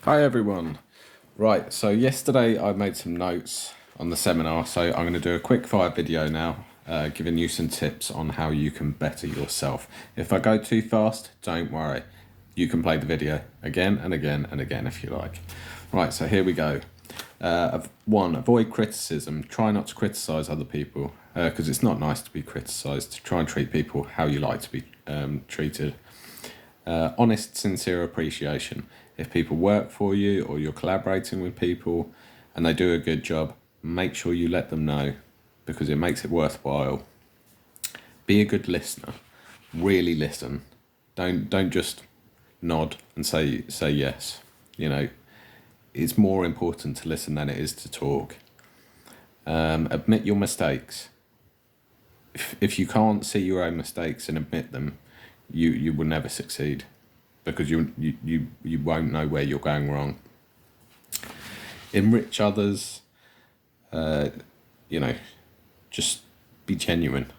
Hi everyone. Right, so yesterday I made some notes on the seminar, so I'm going to do a quick fire video now, giving you some tips on how you can better yourself. If I go too fast, don't worry. You can play the video again and again and again if you like. Right, so here we go. One, avoid criticism. Try not to criticize other people because it's not nice to be criticized. Try and treat people how you like to be treated. Honest, sincere appreciation. If people work for you or you're collaborating with people and they do a good job, make sure you let them know because it makes it worthwhile. Be a good listener. Really listen. Don't just nod and say yes. You know, it's more important to listen than it is to talk. Admit your mistakes. If you can't see your own mistakes and admit them, you will never succeed because you won't know where you're going wrong. Enrich others. Just be genuine.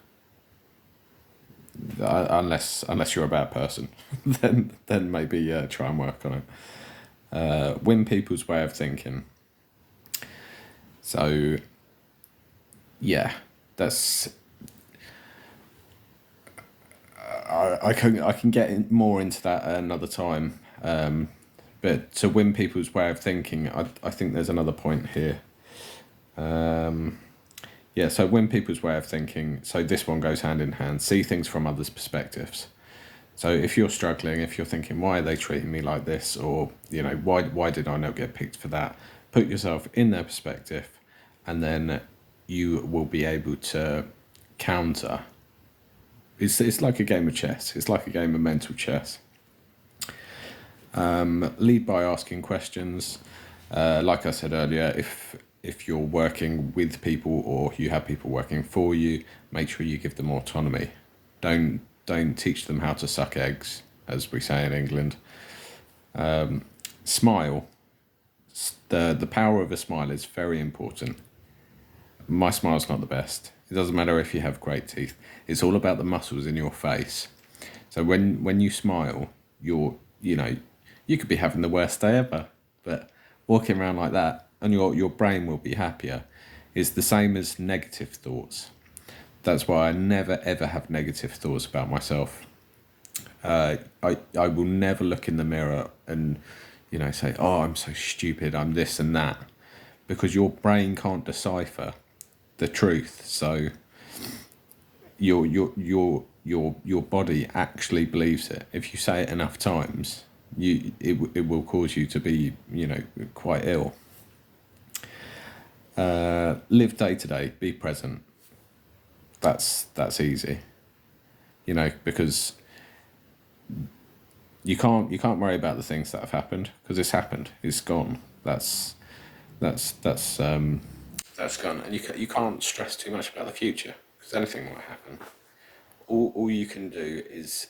Unless you're a bad person, then maybe try and work on it. Win people's way of thinking. So yeah, that's. I can get more into that another time, but to win people's way of thinking, I think there's another point here. So win people's way of thinking. So this one goes hand in hand. See things from others' perspectives. So if you're struggling, if you're thinking, why are they treating me like this, or why did I not get picked for that? Put yourself in their perspective, and then you will be able to counter. It's like a game of chess. It's like a game of mental chess. Lead by asking questions. Like I said earlier, if you're working with people or you have people working for you, make sure you give them autonomy. Don't teach them how to suck eggs, as we say in England. Smile. The power of a smile is very important. My smile's not the best. It doesn't matter if you have great teeth. It's all about the muscles in your face. So when you smile, you could be having the worst day ever, but walking around like that and your brain will be happier. It's the same as negative thoughts. That's why I never ever have negative thoughts about myself. I will never look in the mirror and say, oh, I'm so stupid, I'm this and that, because your brain can't decipher the truth. So your body actually believes it. If you say it enough times, it will cause you to be quite ill. Live day to day. Be present. That's easy. Because you can't worry about the things that have happened because it's happened. It's gone. That's gone, and you can't stress too much about the future because anything might happen. All you can do is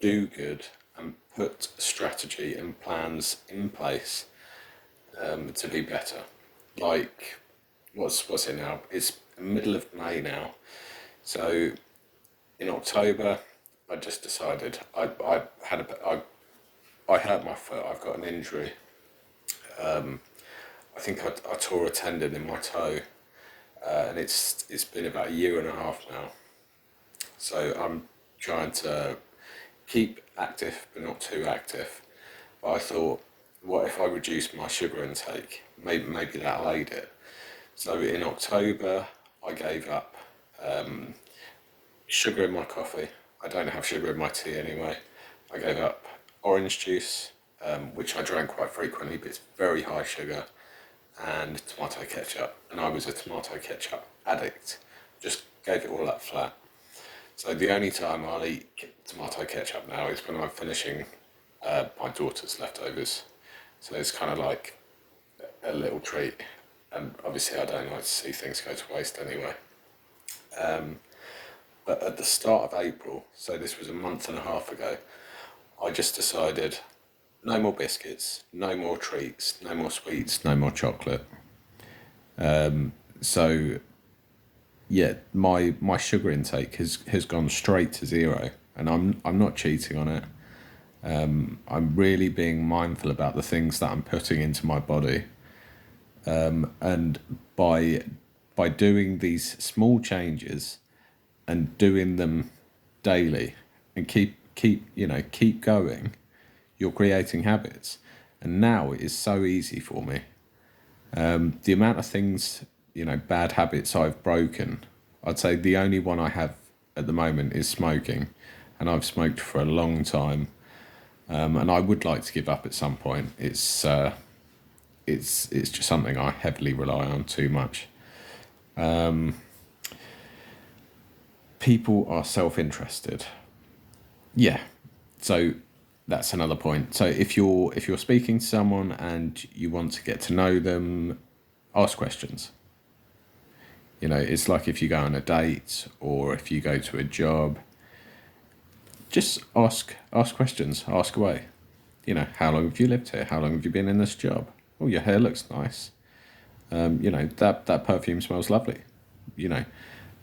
do good and put strategy and plans in place to be better. Like what's it now? It's middle of May now, so in October I just decided I hurt my foot. I've got an injury. I think I tore a tendon in my toe, and it's been about a year and a half now. So I'm trying to keep active, but not too active. But I thought, what if I reduced my sugar intake? Maybe that'll aid it. So in October, I gave up sugar in my coffee. I don't have sugar in my tea anyway. I gave up orange juice, which I drank quite frequently, but it's very high sugar, and tomato ketchup. And I was a tomato ketchup addict. Just gave it all up flat. So the only time I'll eat tomato ketchup now is when I'm finishing my daughter's leftovers. So it's kind of like a little treat. And obviously I don't like to see things go to waste anyway. But at the start of April, so this was a month and a half ago, I just decided no more biscuits, no more treats, no more sweets, no more chocolate. So yeah, my sugar intake has gone straight to zero, and I'm not cheating on it. I'm really being mindful about the things that I'm putting into my body. And by doing these small changes and doing them daily and keep going, you're creating habits. And now it is so easy for me. The amount of things, bad habits I've broken, I'd say the only one I have at the moment is smoking, and I've smoked for a long time. And I would like to give up at some point. It's just something I heavily rely on too much. People are self-interested. Yeah. So that's another point. So if you're speaking to someone and you want to get to know them, ask questions. It's like if you go on a date or if you go to a job, just ask questions, ask away. How long have you lived here? How long have you been in this job? Oh, your hair looks nice. That perfume smells lovely.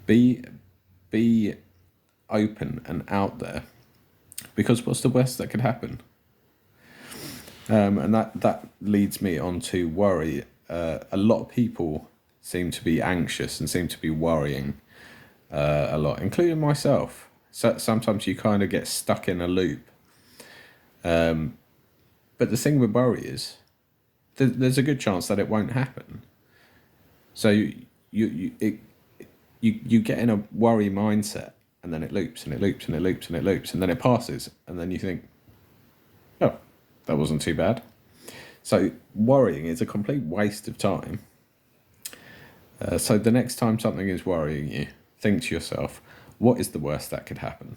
Be open and out there, because what's the worst that could happen? And that leads me on to worry. A lot of people seem to be anxious and seem to be worrying a lot, including myself. So sometimes you kind of get stuck in a loop. But the thing with worry is there's a good chance that it won't happen. So you get in a worry mindset, and then it loops and it loops and it loops and it loops, and then it passes, and then you think, oh, that wasn't too bad. So worrying is a complete waste of time. So the next time something is worrying you, think to yourself, what is the worst that could happen?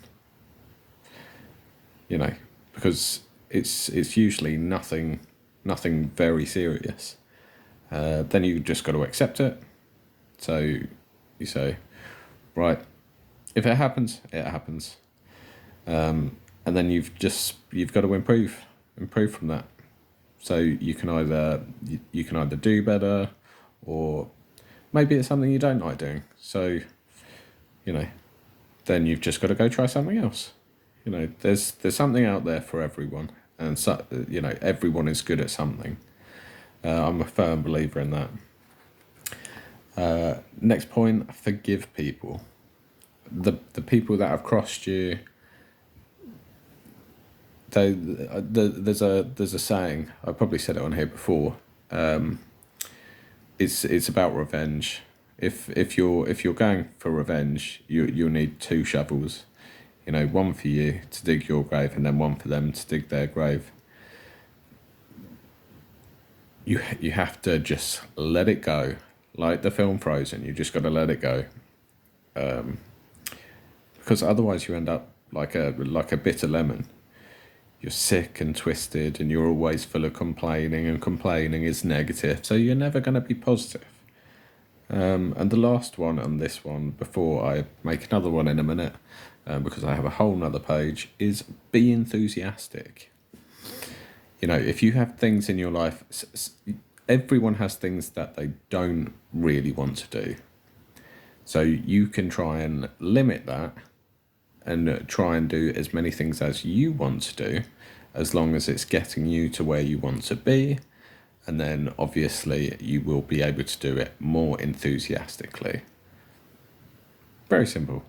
Because it's usually nothing very serious. Then you just got to accept it. So you say, right, if it happens, it happens. And then you've got to improve from that. So you can either do better, or maybe it's something you don't like doing. So, then you've just got to go try something else. There's something out there for everyone, and so everyone is good at something. I'm a firm believer in that. Next point: forgive people. The people that have crossed you. There's a saying, I probably said it on here before. It's about revenge. If you're going for revenge, you'll need 2 shovels. One for you to dig your grave, and then one for them to dig their grave. You have to just let it go, like the film Frozen. You just got to let it go, because otherwise you end up like a bitter lemon. You're sick and twisted, and you're always full of complaining, and complaining is negative, so you're never going to be positive. And the last one on this one, before I make another one in a minute, because I have a whole nother page, is be enthusiastic. If you have things in your life, everyone has things that they don't really want to do. So you can try and limit that and try and do as many things as you want to do, as long as it's getting you to where you want to be. And then obviously you will be able to do it more enthusiastically. Very simple.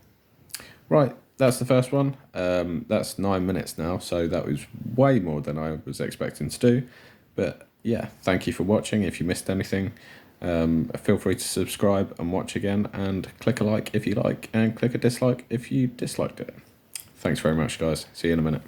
Right, that's the first one. That's 9 minutes now, so that was way more than I was expecting to do. But yeah, thank you for watching. If you missed anything, feel free to subscribe and watch again, and click a like if you like, and click a dislike if you disliked it. Thanks very much, guys. See you in a minute.